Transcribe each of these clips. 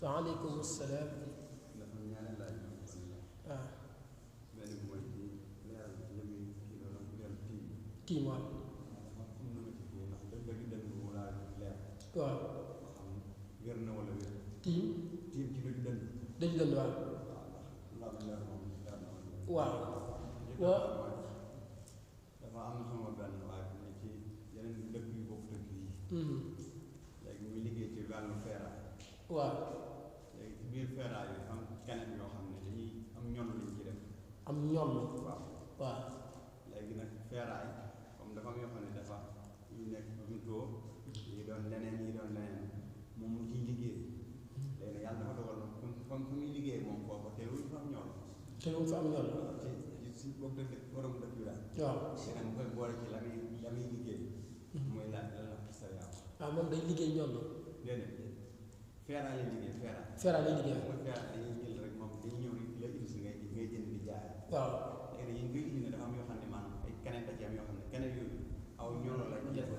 waaleykum salaam. dafa ñaareel laaj bi. waaw. benn bi mooy ci leeral jëmmi kii la doon leeral tiim. tiim waaw. dafa am na ma ci kii ndax dëgg dëgg mu laa leer. waaw. xam wér na wala wér. tiim. tiim ci dëgg dëgg. dëgg dëgg waaw. waaw ndax leer moom leer na wala. waaw. waaw. dafa am na sama benn waaye ne ci yeneen dëkk yu bokk dëkk yi. léegi muy liggéey ci wàllu feeraay. waaw. léegi ci biir feeraay yi am keneen yoo xam ne dañuy am ñoom lañ ci def. am ñoom. waaw. waaw. léegi nag feeraay comme dafa am yoo xam ne dafa yu nekk jumtoo yi doon leneen yi doon leneen moom mu ciy liggéey léegi nag yàlla dafa dogal na comme fu muy liggéey moom foofu teewul fa am ñoom. te mu fa am ñoom. ci si boobu dëkk borom dëkk bi daal. waaw. léegi nag mu koy boole ci la muy liggéey. mooy la la sa yàlla. waaw moom day liggéey ñoom la. déedéet feeraay lay liggéey feeraay. feeraay lay liggéey. mooy feeraay dañuy jël rek moom dañuy ñëw rek la indi si ngay jënd di jaay. waaw. léegi nag yi ngay indi ne dafa am yoo xam ne maanaam ay keneen da ci am yoo xam ne keneen yooyu aw ñoolo lañ def.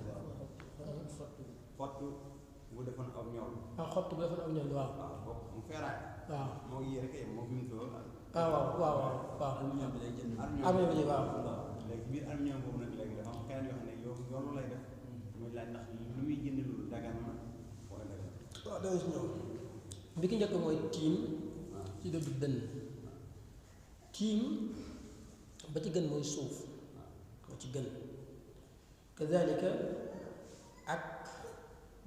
xottu bu defoon aw ñool. ah xott bu defoon am ñoom waaw. waaw boobu mu feeraay. waaw. moo yee rek moo gën tool. ah waaw waaw waaw waaw. aluminium bi lay jënd. aluminium bi waaw. léegi biir aluminium boobu nag léegi dafa am keneen yoo xam ne yow yoonu lay def. muy laaj ndax lu muy jënd loolu dagan na wala dagan. waaw dama si ñëw. bi ki njëkk mooy tiim ci dëgg dënn. tiim ba ci gën mooy suuf ba ci gën. kazalika ak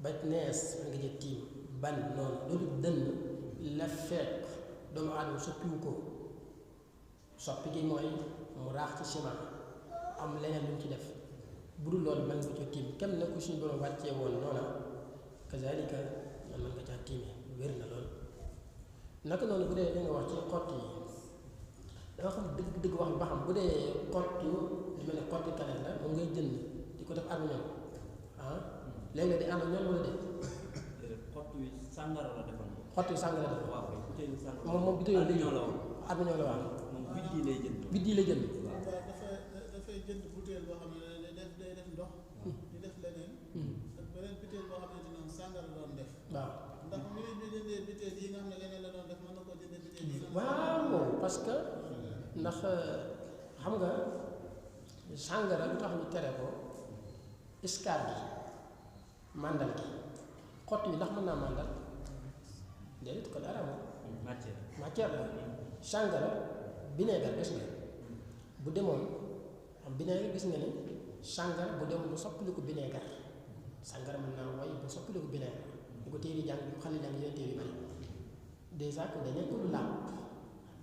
ba nees nga jël tiim ban noonu loolu dënn la fekk doomu aadama soppiwu ko soppi gi mooy mu raax ci ciment am leneen lu mu ci def bu dul loolu mën nga ko tiim kem na ko suñu borom wàccee woon noona kazalika mën nga caa tiimee wér na lool naka noonu bu dee da nga wax ci xott yi danga xam dëgg wax ba xam bu dee xottu li mel ne xotti kaneen la moom ngay jënd di ko def arme ñoom ah léeg-léeg di ànd ak ñoom wala de xott wi sàngara la defoon. xott yi sàng la def waaw kay butéelu sàngara. moom butéelu arme ñoo la woon. arme ñoom la waaw moom biddi lay jënd. biddi la jënd waaw. dafay jënd butéel boo xam ne day def ndox. di def leneen. ak beneen butéel boo xamante ne sàngara doon def. waaw ndax mu ngi bi jëndee butéel yi nga xam ne leneen la doon def mën na koo jëndee butéel yi nga xam ne waaw parce que ndax xam nga sàngara lu tax ñu tere ko iskaar gi màndal gi xott bi ndax mën naa màndal déedéet ko dara moom matière la sàngara vinaigre gis nga bu demoon am vinaigre gis nga ni sàngara bu demoon bu soppaliku vinaigre sàngara mën naa way bu soppaliku vinaigre bu ko téeri jàng bu xale jàng yeneen téere yu bari dèjà ko da nekkul làpp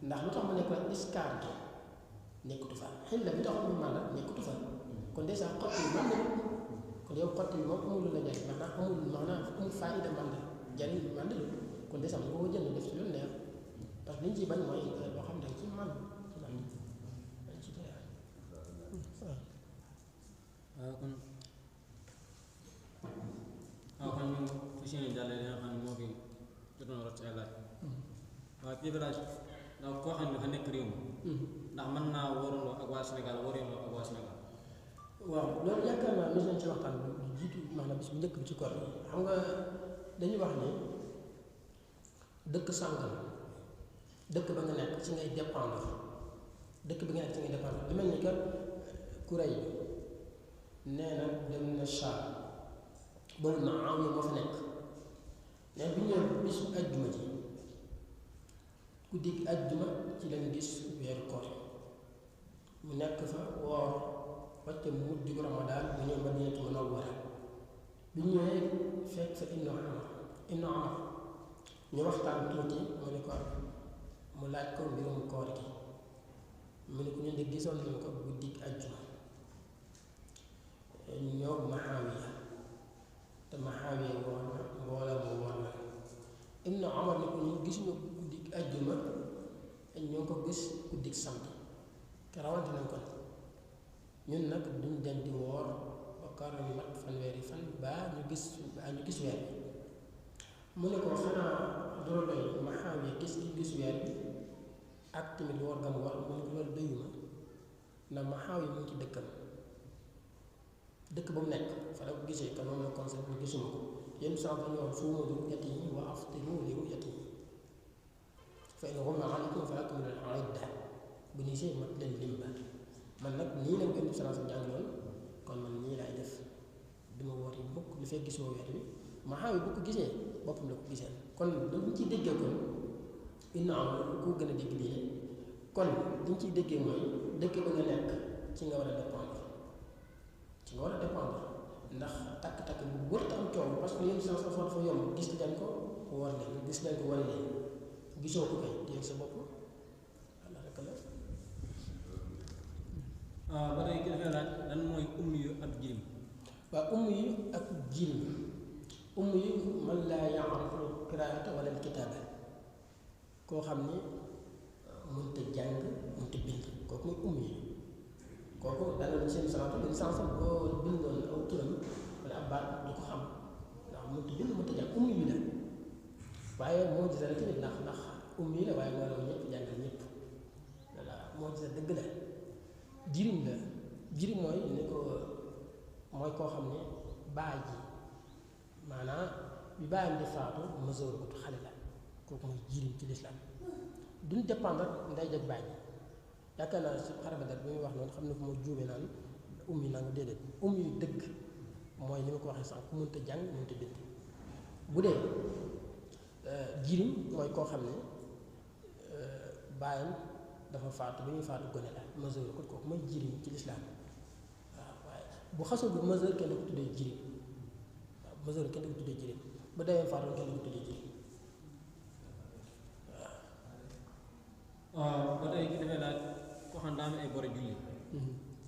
ndax lu tax mu nekk la iskaar gi nekkutu fa xëy na bi taxoon mu màndal nekkutu fa kon dèjà xott yi màndal kon yow xott bi moom amul lu la jariñ amul faayida màndal jariñ màndal kon dèjà mu ko jënd def ci lu neex parce que li ñu ciy bañ mooy loo xam ne ci mànd dañ ci teel waaw kon ñu fas yéene jàllee li nga xam ne moo fi jotoon rot ci ay laaj waaw kii bi laaj ndax koo xam ne dafa nekk réew mi ndax mën naa warandoo ak waa Sénégal warandoo ak waa Sénégal waaw loolu yaakaar naa mos nañ ci waxtaan bu jiitu maanaam bis bu njëkk bi ci koor xam nga dañuy wax ni dëkk sàngam dëkk ba nga nekk ci ngay dépendre dëkk bi nga nekk ci ngay dépendre lu mel ni que kuréel nee na dem na Cham boobu na am moo fa nekk nee bi ñëwee bisu ajjuma ji ku digg ajjuma ci lañ gis weeru koor mu nekk fa woor wàcce mu mujj gu Ramadaan bu ñëw Madinatu Munawwara bi ñëwee fekk fa Ibnu Umar ñu waxtaan tuuti mu ne ko mu laaj ko mbirum koor gi mu ne ko ñun de gisoon nañu ko bu digg ajjuma ñoo Muhaawiya te Muhaawiya woor na mbooloo mu woor na Ibnu Umar ne ko ñu gisuñu guddi ajjuma ñoo ko gis guddi samedi te rawante nañ ko ñun nag duñ den di woor ba koor ñu mat fanweeri fan baa ñu gis weer bi mu ne ko xanaa doo doy Muhaawiya gis weer bi ak tamit woor gam woor mu ne ko loolu doyuma ndax Muhaawiya mu ngi ci dëkkam dëkk ba mu nekk fa la ko gisee kon moom la conseil bu gisuma ko yenn saa dañuy wax suumu li ru'yatihi wa aftiru li ru'yatihi fa in ghumma alaykum fa akmilu al-idda bu ñu see mat leen lim ba man nag nii lañ ko indi saa sa jàngaloon kon man nii laay def duma woor yi mukk li fekk gisoo weer wi ma xam bu ko gisee boppam la ko gisee kon dañ ciy déggee kon inna am ku gën a dégg lii kon liñ ciy déggee mooy dëkk ba nga nekk ci nga war a dépendre ci nga war a dépendre ndax takk-takk bu wër te am coow parce que yenn saa dafa yomb gis leen ko war leen gis leen ko war leen gisoo ko kay téye sa bopp walla rek la. ba tey ki dafay laaj lan mooy ummi yu ab jirim. waaw ummi yu ak jirim ummi yu man laa ya'rifu qiraata wala kitaaba koo xam ni mënta jàng mënta bind kooku mooy ummi yi kooku daloon seen sanata bi sansa boo bindoon aw turam wala ab baat du ko xam ndax mënta bind mënta jàng ummi yi la waaye moo gis la tamit ndax ummi yi la waaye moo raw ñëpp jàngal ñëpp voilà moo gis dëgg la jirim la jirim mooy ni ko mooy koo xam ne baay ji maanaam bi baayam di faatu majeur gut xale la kooku mooy jirim ci lislaam duñ dépendre nday jag baay ji yaakaar naa si xarabadat bi muy wax noonu xam ne fu ma juumee naan ummi nanga déedéet ummi yu dëgg mooy ni ma ko waxee sànq ku mënta jàng mënta bind bu dee jirim mooy koo xam ne baayam dafa faatu bi muy faatu gone la majeur ko kooku mooy jirim ci lislaam waaw waaye bu xasoo bu majeur kenn du ko tuddee jirim waaw majeur kenn du ko tuddee jirim bu demee faatu kenn du ko tuddee jirim waaw ba tey ki dafay laaj koo xam daa am ay bori julli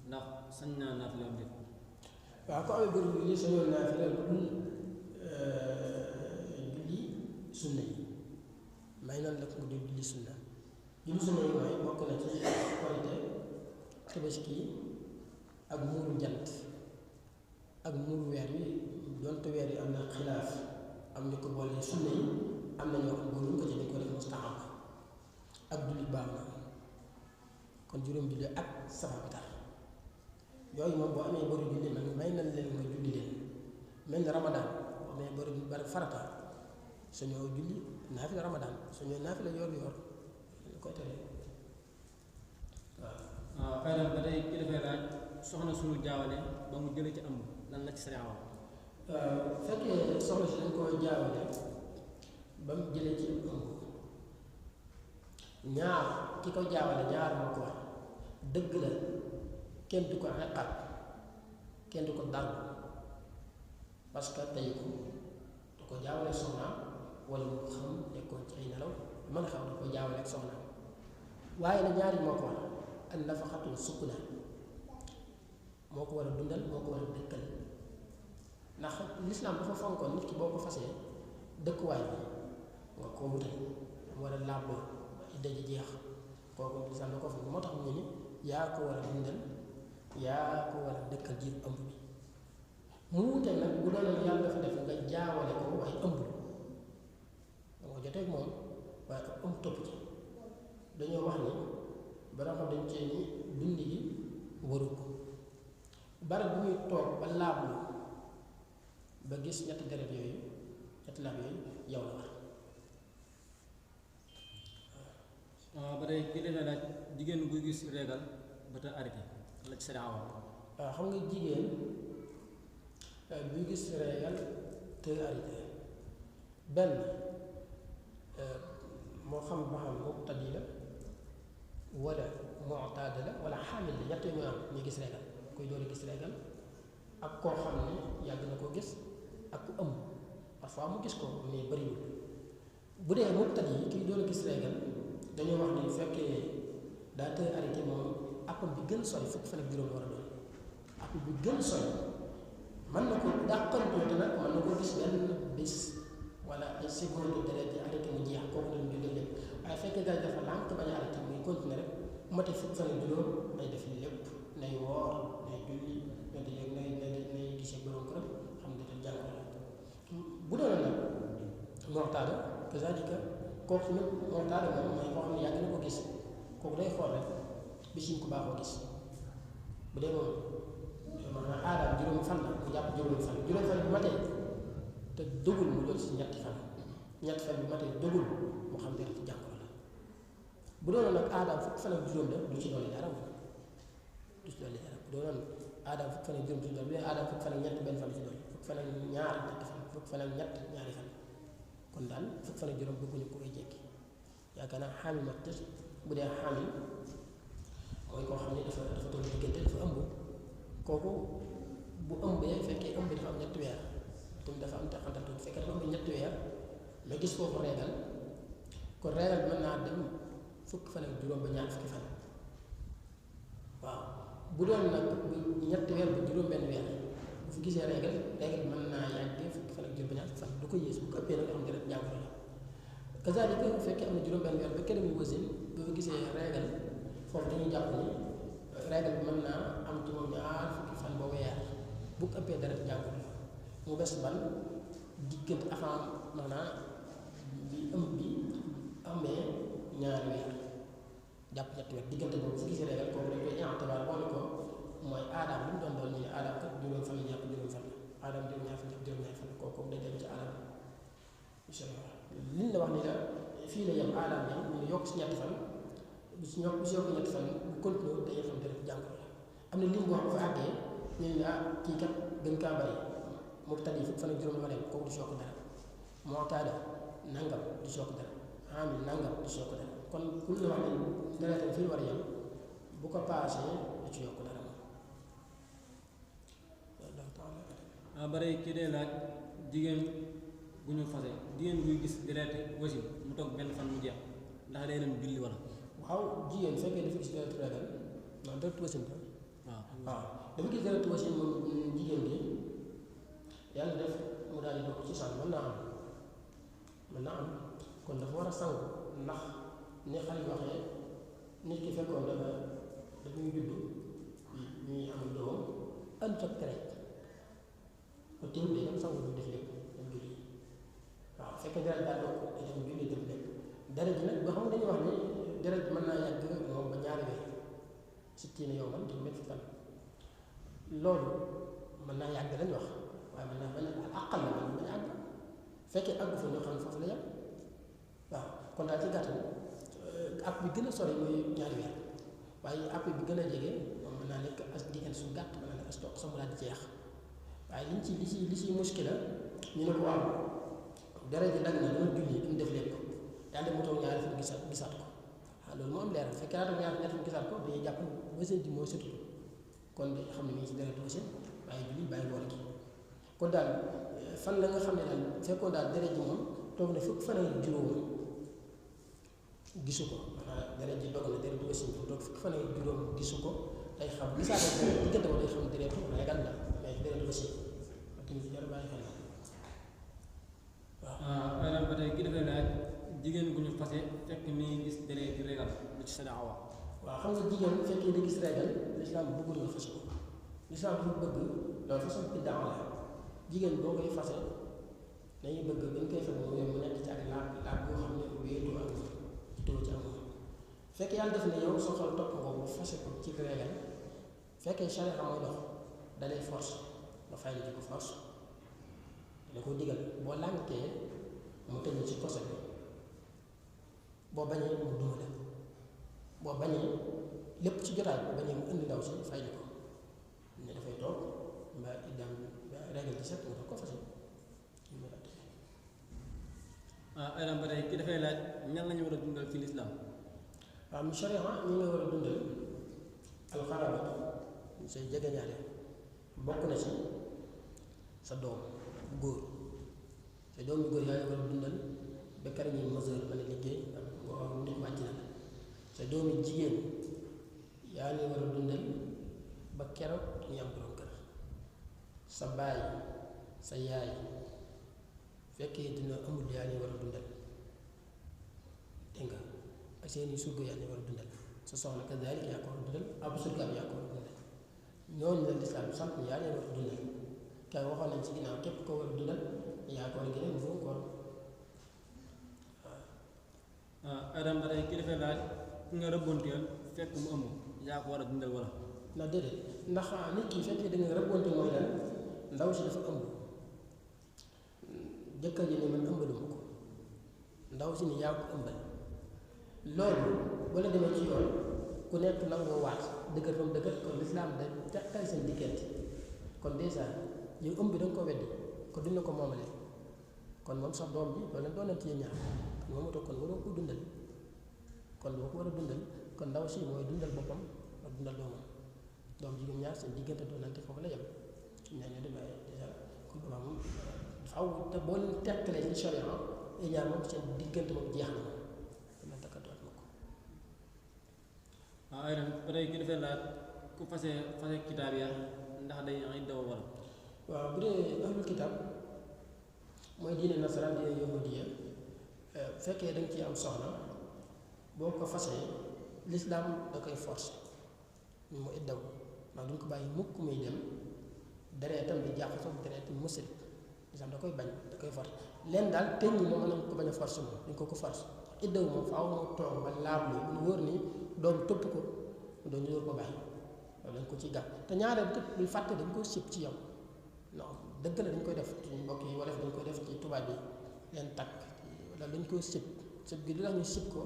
ndax sañ naa naafila am déet. waaw ko amee bori julli sañoon naafila lu dul julli sunna yi may nan la ko nga dul julli sunna julli sunna yi mooy bokk na ci korite tabaski ak muuru jant ak muuru weer wi donte weer yi am na xilaaf am ñu ko boole sunna yi am na ñoo xam boo ñu ko ci dañ ko def mustahab ak julli baax na kon juróom julli ak safa bi tax yooyu moom boo amee bari julli nag may nañ leen nga julli leen mel ni ramadaan boo amee bari farata suñoo julli naafila ramadaan suñoo naafila yor ñu koy tere waaw. waaw xëy na ba tey ki dafay laaj soxna suñu jaawale ba mu jëlee ci ëmb lan la ci sariya wax. fekkee soxna si dañ koo jaawale ba mu jëlee ci ëmb ñaar ki ko jaawale ñaar moo ko wax dëgg la kenn du ko xeqal kenn du ko dar parce que tey ko da ko jaawale soxnaam wala mu xam nekkoon ci ay nelaw mën xam da ko jaawale ak soxnaam waaye na ñaari moo ko wax an nafaxatul sukna moo ko war a dundal moo ko war a dëkkal ndax lislaam dafa fonkoon nit ki boo ko fasee dëkkuwaay bi nga ko wutal mu war a làbboo daji jeex kooku lislaam da ko fonk moo tax ñu ni yaa ko war a dundal yaa ko war a dëkkal jiir ëmb bi mu wute nag bu doon yàlla dafa def nga jaawale ko waaye ëmb da nga jotee moom waaye ak ëmb topp ci dañoo wax ni bara xam dañ cee ni dund gi waru ko barab bu muy toog ba laablu ba gis ñetti deret yooyu ñetti laab yooyu yow la war waaw ba tey ki dafay laaj jigéen buy gis régal ba te arrêté la ci sariya wax. waaw xam nga jigéen buy gis régal te arrêté benn moo xam ba xam muqtadi la wala mu'taada la wala xaamil la ñett ñu am ñu gis régal kuy door a gis régal ak koo xam ne yàgg na koo gis ak ku ëmb parfois mu gis ko mais bëriwul bu dee muqtadi yi kiy door a gis régal dañoo wax ni fekkee daa tëj arrêté moom appam bi gën sori fukki fan ak juróom war a doon app bi gën sori mën na ko dàqal tuuti nag mën na ko gis benn bis wala ay seconde deret yi arrêté mu jeex kooku dañu julli lépp waaye fekkee gars dafa lànk bañ a arrêté muy continuer rek mate fukki fan ak juróom day def lépp nay woor nay julli nay gisee borom këram xam ne dafa jàngoro bu doon nag mortaada kazalika kooku nag mortaada moom mooy koo xam ne yàgg na ko gis kooku day xool rek bis yi ko baaxoo gis bu dee moom maanaam aadaam juróomi fan la mu jàpp juróomi fan bu matee te dogul mu jot si ñetti fan bi matee dogul mu xam deret ci jàngoro la bu doonoon nag aadaam fukki fan ak juróom la du ci dolli dara moom du ci dolli dara bu doonoon aadaam fukki fan ak juróom du ci dolli bu dee aadaam fukki fan ak ñett benn fan ci dolli fukki fan ak ñaar ñetti fan fukki fan ak ñett ñaari fan kon daal fukki fan ak juróom bëgguñu ko koy jekki yaakaar naa xaamil mat tës bu dee xaamil mooy koo xam ne dafa toll diggante dafa ëmb kooku bu ëmbee fekkee ëmb dafa am ñetti weer tamit dafa am teqantal tuuti fekkee dafa ëmb ñetti weer mais gis foofu reegal kon reegal bi mën naa dem fukki fan ak juróom ba ñaar fukki fan waaw bu doon nag bu ñetti weer ba juróom benn weer bu fi gisee reegal bi mën naa yàggee fukki fan ak juróom ba ñaar fukki fan du ko yées bu ko ëppee nag nga xam ne rek jàngoro la kazaalika bu fekkee am na juróom benn weer ba kenn muy wasin bu fi gisee reegal foofu dañuy jàpp ni reegal bi mën naa am ci moom ñaar fukki fan ba weer bu ko ëppee dara jàngoro la mu bes ban diggante avant maanaam bi ëmb bi amee ñaari weer jàpp ñetti weer diggante boobu su gisee reegal kooku dañ koy intabaar boole ko mooy aadaam li mu doon doon ñu ne aadaam kat juróom fan la jàpp juróom fan la aadaam juróom-ñaar fan jàpp juróom-ñaar fan la kooku day dellu ci aadaam incha allah liñ la wax ni la fii la yem aadaam yam ñu ne yokk si ñetti fan bu si yokk ñetti fan bu continué dañuy xam deret jàngoro la am na lim boo xam fa àggee ñu ne kii kat gën kaa bari moom tali fukk fan ak juróom la dem kooku du si yokk dara moo taada nangam du si yokk dara amil nangam du si yokk dara kon ku ñu wax ne deretam fii war a yem bu ko paasee du ci yokk dara moom bare kii dee laaj jigéen bu ñu fase jigéen buy gis dereti wasin mu toog benn fan mu jeex ndax day dem julli wala waaw jigéen fekkee dafa gis deretu regal non deretu wasin la waaw dafa gis deretu wasin moom jigéen gi yàlla def mu daal di doog ci sàn mën naa am kon dafa war a sangu ndax ni xale yi waxee nit ki fekkoon dafa ñuy judd ñuy am doom ënd ak tere kon teewul day dem sangu du def lépp dem julli waaw fekkee deret daal doog day dem julli def lépp deret ji nag boo xam ne dañuy wax ni deret ji mën naa yàgg moom ba ñaari weer sittiina yow man te métti fan loolu mën naa yàgg lañ wax waaye mën naa bañ a àqal la man bañ a àgg fekkee àggu fa ñoo xam ne foofu la yem waaw kon daal ci gàttal app bi gën a sori mooy ñaari weer waaye app bi gën a jege moom mën naa nekk as diggante su gàtt mën naa nekk as toq sama daal di jeex waaye li ci muskila ñu ne ko waaw deret ji dagg na dama julli dama def lépp daal mu toog ñaari fan gisaat ko waaw loolu moo am leeral fekkee daa toog ñaari fan gisaat ko dañuy jàpp wasin ji moo setul kon day xam ne mi ngi ci deret wasin bàyyi julli bàyyi boole gi kon daal fan la nga xam ne daal fekkoon daal deret ji moom toog na fukk fan ak juróom gisu ko maanaam deret ji dog na deret wasin bi toog fukk fan ak juróom gisu ko day xam gisaat deret diggante ba day xam deretu regal la mais deret wasin tamit ci jar bàyyi xel la waaw maanaam ba tey ki dafay laaj jigéen gu ñu fase fekk ni gis deret di regal lu ci sa daawa waaw xam nga jigéen bu fekkee da gis regal lislaam bëggul nga fase ko lislaam dafa bëgg loolu façon biddaa la jigéen boo koy fase dañuy bëgg dañ koy fekk mu nekk ci ak laab boo xam ne wéetu ak too ci amul fekk yàlla def ne yow soo xol topp nga bu fase ko ci regal fekkee charia mooy dox dalay force nga fay la ko force da ko digal boo lànkee mu tëj ci koso bi boo bañee mu duma la boo bañee lépp ci jotaay boo bañee mu indi ndaw si fay ko ne dafay toog mbaa idam régal ci set nga daf ko fase ayram ba tey ki dafay laaj ñan lañu war a dundal ci lislaam waaw mu sharia ñi nga war a dundal alxarabat say jegeñaale bokk na ci sa doom bu góor sa doom bu góor yaa ngi war a dundal ba kër ñi mesure mën a liggéey ak nit wàcc na la sa doomi jigéen yaa ngi war a dundal ba keroog ñu am borom kër sa baay sa yaay fekkee dina amul yaa ngi war a dundal dégg nga ak seeni surga yaa ngi war a dundal sa soxna kazaalika yaa ko war a dundal ab surgaam yaa ko war a dundal ñooñu la lislaam sant yaa ngi war a dundal kay waxoon nañ ci ginnaaw képp ko war a dundal yaa ko war a gën a mu ko war ayram ba tey ki dafay laaj ki nga rëbboonteel fekk mu ëmb yaa ko war a dundal wala ndax déedéet ndax nit ki fekkee da nga rëbbonte mooy lan ndaw si dafa ëmb jëkkër ji ne man ëmbaluma ko ndaw si ni yaa ko ëmbal loolu wala demee ci yoon ku nekk nangoo waat dëgër fa mu dëgër kon lislaam da teqal seen diggante kon dèjà yow ëmb bi da nga ko weddi kon duñ la ko moomale kon moom sax doom bi loolu leen doon nañ ci yéen ñaar kon moom itam kon waroo ko dundal kon boo ko war a dundal kon ndaw si mooy dundal boppam ak dundal doomam doom jigéen ñaar seen diggante doonante foofu la yem ñaar ñoo demee dèjà kon boobaa moom faaw te boo leen teqalee ci charia ay ñaar moom seen diggante moom jeex na moom la takkatuwaat ma ko. waaw ay na ba tey ki defee laaj ku fase kitaab ya ndax day ay daw wala. waaw bu dee ahlul kitaab mooy diine nasaraan diine yahudiya fekkee da nga ciy am soxna boo ko fasee lislaam da koy force mu iddaw ndax duñ ko bàyyi mukk muy dem dereetam di jàqasoo dereeti musrik lislaam da koy bañ da koy force leen daal teñ ñi moom mën nañ ko bañ a force moom duñ ko force iddaw moom faaw mu toog ba laablu mu wóor ni doom topp ko doon ñu ko bàyyi loolu dañ ko ci gàpp te ñaareel tëpp bul fàtte dañ ko sib ci yow non dëgg la dañ koy def suñu mbokk yi wala dañ koy def ci tubaab yi leen takk wala dañ koy sib gi li tax ñu sib ko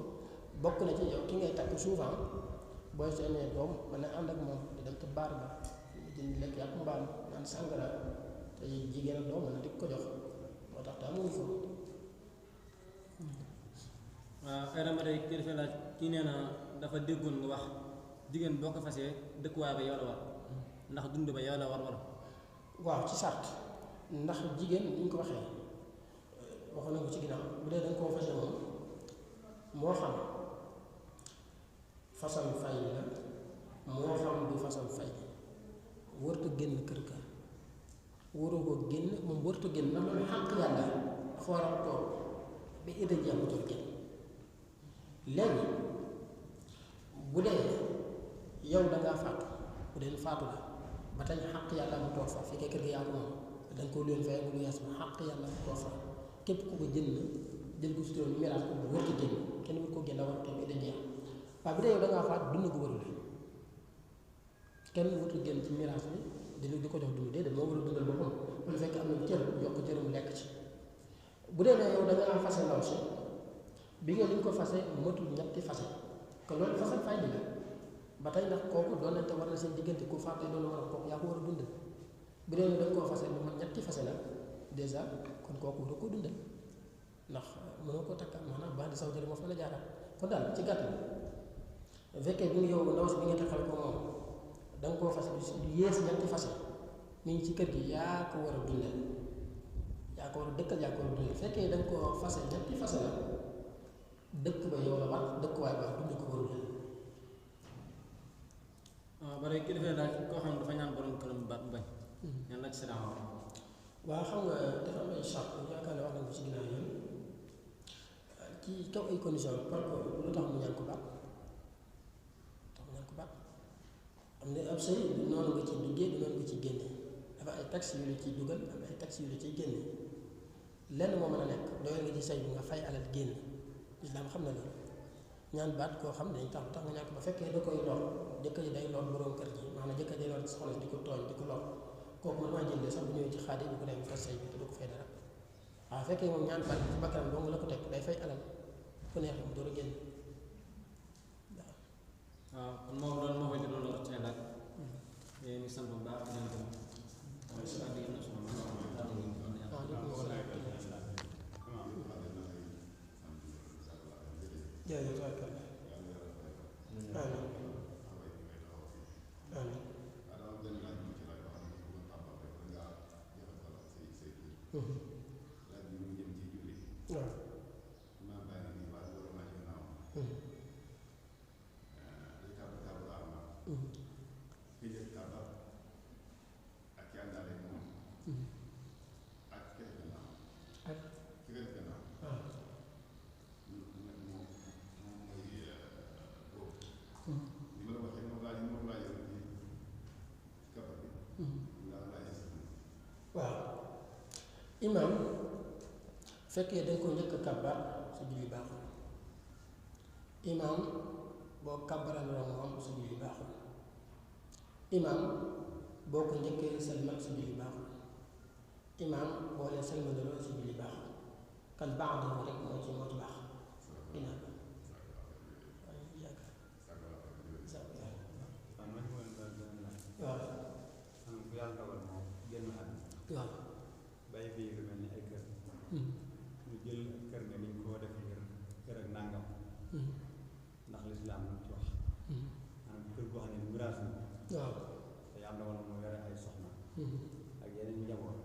bokk na ci yow ki ngay takk souvent booy seenee doom mën na ànd ak moom di dem te baar ba jënd lekk yàpp mbaam naan sàngara te jigéen ak doom mën na di ko jox moo tax te amuñu ko. waaw ay na ba tey ki defee laaj kii nee na dafa déggoon nga wax jigéen boo ko fasee dëkkuwaay ba yow la war ndax dund ba yow la war wala. waaw ci sart ndax jigéen ni ñu ko waxee waxoon na ko ci ginnaaw bu dee da nga koo fase moom moo xam façon fay la moo xam du façon fay wërta génn kër ga waroo ko génn moom wërta génn ndax loolu xàq yàlla dafa war a toog ba idda jeexutul génn léegi bu dee yow dangaa faatu bu dee faatu la ba tey xàq yàlla mu toog fa fekkee kër ga yaa ko moom da nga ko leen fay mu lu yees ba xàq yàlla mu toog fa képp ku ko jënd jël ko si turam miraas ko wër ko génn kenn wër ko génn war a toog bi da jeex waaye bu dee yow dangaa faatu dund ko warul kenn wër ko génn ci miraas bi di ko jox dund déedéet moo war a dundal boppam wala fekk am na cër jox ko cëram lekk ci bu dee ne yow dangaa fase ndaw si bi nga liñ ko fase matul ñetti fase kon loolu fase fay bi la ba tey ndax kooku doonante war na seen diggante ku faatu doon war a kooku yaa ko war a dundal bu dee da nga koo fase lu man ñetti fase la dèjà kon kooku war a ko dundal ndax mënoo ko takka maanaam bandi saw jëre moo fa la jaaraat kon daal ci gàttal bu fekkee bi nga yow ndaw si bi nga taxal ko moom da nga koo fase du yées ñetti fase mi ngi ci kër gi yaa ko war a dundal yaa ko war a dëkkal yaa ko war a dundal fekkee da nga koo fase ñetti fase la dëkk ba yow la war dëkkuwaay ba dund ko warul waaw ba léegi ki defee daal koo xam ne dafa ñaan borom këram ba bañ. ñaan la ci sa waaw xam nga dafa am ay charte yaakaar ne wax nañ ko ci ginnaaw yoon ci kaw ay condition par rapport lu tax mu ñaan ko baat am na ab sëy du noonu nga ci duggee du noonu nga ci génne dafa ay taxes yu la ciy dugal am ay taxes yu la ciy génne lenn moo mën a nekk doyal nga ci sëy bi nga fay alal génn lislaam xam na loolu ñaan baat koo xam dañ tax nga ñaan ko ba fekkee da koy lor jëkkër ji day lor borom kër gi maanaam jëkkër day lor soxna si di ko tooñ di ko lor kooku man maa jëndee sax bu ñëwee ci xaadi bu ko dem fas sëy bi te du ko fay dara waaw fekkee moom ñaan baat ci bakkanam dong la ko teg day fay alal ku neexee mu door a génn waaw kon moom loolu moo koy jëloon la ci laaj. ñu sant bu baax di leen gërëm. waaw si àddi na sunu imaam fekkee dañ ko njëkk kàbbar sa julli baaxul imaam boo kàbbaral moom sa julli baaxul imaam boo ko njëkkee salmal sa julli baaxul imaam boo leen salmaloo sa julli baaxul kan baax na rek moo ci baax ginnaaw ba waaye yaakaar waaw maanaam ku yàlla dogal moom génn àdduna waaw bàyyi fii lu mel ni ay kër ñu jël kër nga niñ koo def ngir kër ak nàngam ndax lislaam lu ci wax maanaam kër goo xam ne miraas na waaw te yàlla dogal na moo yore ay soxna ak yeneen njaboot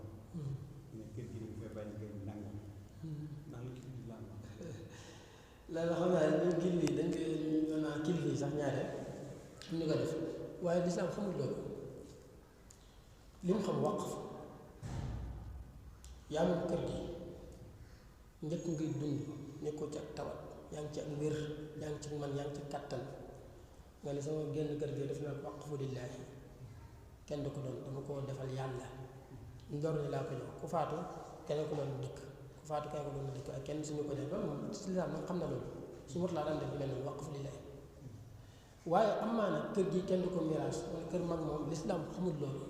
ne kër gi dañ koy bàyyi kër gi nàngam ndax lu ci lislaam wax loolu xam naa ne ñun kilifa yi dañ koy maanaam kilifa yi sax ñaare ñu ko def waaye lislaam xamul loolu li mu xam waqf yaa moom kër gi njëkk ngay dund nekkoo ci ak tawat yaa ngi ci ak wér yaa ngi ci man yaa ngi ci kàttan nga ne sama génn kër gi def naa ko waqfu lillaahi kenn du ko doon dama ko defal yàlla njor ni laa ko jox ku faatu kenn ko doon dëkk ku faatu kenn ko doon dëkk ak kenn suñu ko def loolu moom lislaam moom xam na loolu su mot laa daan def mel noonu waqfu lillaahi waaye am maa nag kër gi kenn du ko miraas wala kër mag moom lislaam xamul loolu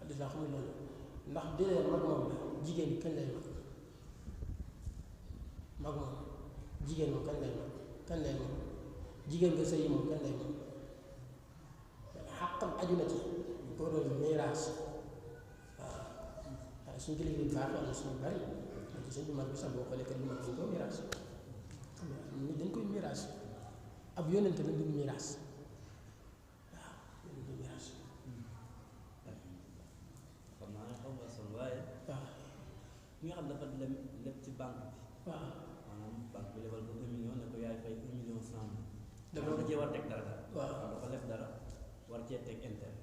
lislaam xamul loolu ndax dee mag moom la jigéen kañ lay mag moom jigéen moom kañ lay mag jigéen nga sëy moom kañ lay mag xàqam aju na ci ko doon miraas waaw waaye suñu kilifa yi baax na suñu bari ci sëñ bu mag bi sax boo xoolee kër bu mag dañ koy miraas nit dañ koy miraas ab yónnente la duñ miraas waaw duñ miraas xam naa ne xaw nga sol waaye waaw ki nga xam dafa leb ci banque bi waaw maanaam banque bi lebal ko 1 million ne ko yaay fay 1,100,000 dafa da cee war teg dara waaw dafa leb dara war cee teg intérêt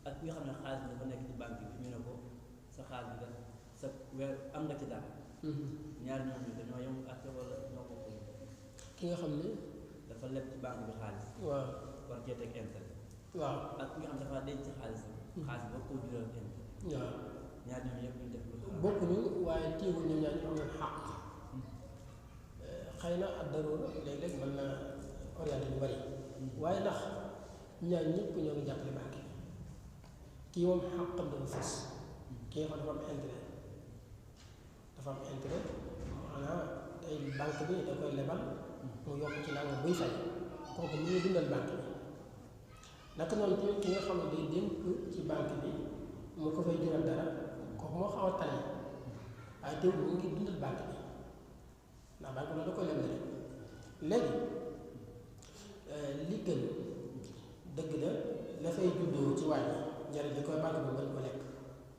ak ki nga xam ne xaalis bi dafa nekk ci banque bi ñu ne ko sa xaalis bi sa weer am nga ci dara ñaari ñoom ñu dañoo yem ak wala ñoo bokk ki nga xam ne dafa leb ci banque bi xaalis waaw war cee teg intérêt waaw ak ki nga xam dafa denc ci xaalis xaalis bi war koo jural intérêt waaw ñaari ñoom yëpp ñu def lu bokkuñu waaye téewul ñu ñaar ñu am nañ xàq xëy na ak daroora léeg-léeg mën na orienté ñu bari waaye ndax ñaar ñëpp ñoo ngi jàppale banque bi kii moom xàqam dafa fës kii nga xam dafa am intérêt maanaam tey banque bi da koy lebal mu yokk ci nangam buy fay kooku mu ngi dundal banque bi naka noonu tamit ki nga xam ne day dénk ci banque bi mu ko fay jural dara kooku moo xaw a tane waaye teewul mu ngi dundal banque bi ndax banque bi da koy lebal rek léegi li gën dëgg la la fay juddoo ci wàññi njëriñ li koy banque bi mën ko lekk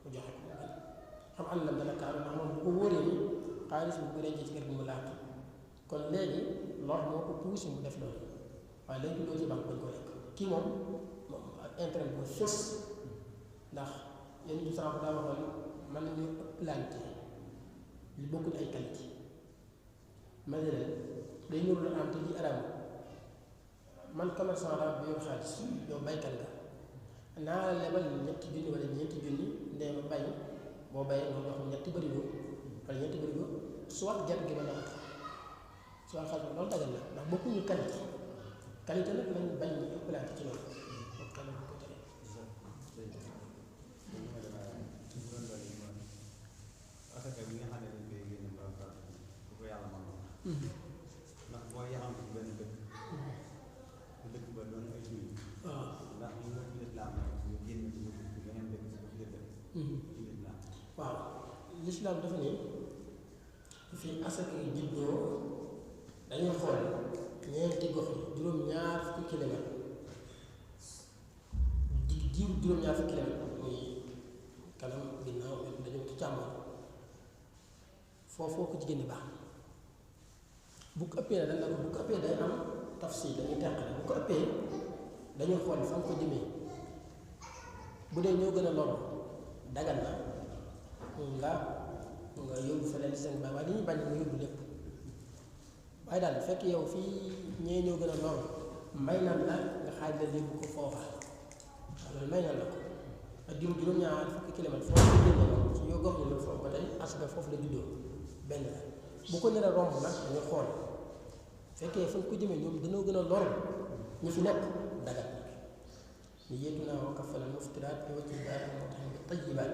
mu joxe ko mu gën xam àll dana kaaru ndax moom bu ko wóoree ni xaalis bu ko dencee ci kër gi mu laatu kon léegi lor moo ko poussé mu def loolu waaye lay juddoo ci banque bañ ko lekk kii moom ak intérêt bu fës ndax yéen ñu sànq daa waxoon mën nañu ëpplante li bokkul ay qualité ma ne leen day ñëw la am te ji araam man commerçant laa bu yor xaalis yow baykat nga naa la lebal ñetti junni wala ñeenti junni ndee ma bay boo bayee nga jox ñetti bërigo wala ñetti bërigo soit gerte gi ba nawet soit xaalis bi loolu dagal na ndax bokkuñu qualité nag lañu bañ ñu ëpplante ci loolu donc xale bu ko tere asaka bi nga xam ne dañ koy génne ba pare bu ko yàlla mën ndax boo yaxam ci benn dëkk dëkk ba doon ay julli waaw ndax ñu ci lislaam ñu génn ci beneen dëkk si ko ci dëkk ci lislaam waaw lislaam dafa ne fii asaka yi juddoo dañuy xool ñeenti gox yi juróom-ñaar fukki kilomètre diiru juróom-ñaar fukki kilomètre muy kanam ginnaaw dañoo ci càmmoñ foo ko jigéen ñi baax bu ko ëppee dañ la ko bu ko ëppee day am tafsir dañuy teqale bu ko ëppee dañuy xool fa nga ko jëmee bu dee ñoo gën a loru dagal na nga yóbbu fa leen seen baay waaye dañuy bañ nga yóbbu lépp waaye daal bu fekk yow fii ñee ñoo gën a loru may nan la nga xaaj la yóbbu ko foofa loolu may nan la ko ak diiru juróom-ñaar fukki kilomètre foofu la génne ci yoo gox yi la foofu ba tey asaka foofu la juddoo benn la bu ko nar a romb nag dañu xool fekkee fa nga ko jëmee ñoom dañoo gën a lor ñu fi nekk dagal ñu yéetu naa wa kafala muftiraat bi wacci baat moo tax ñu tajibaat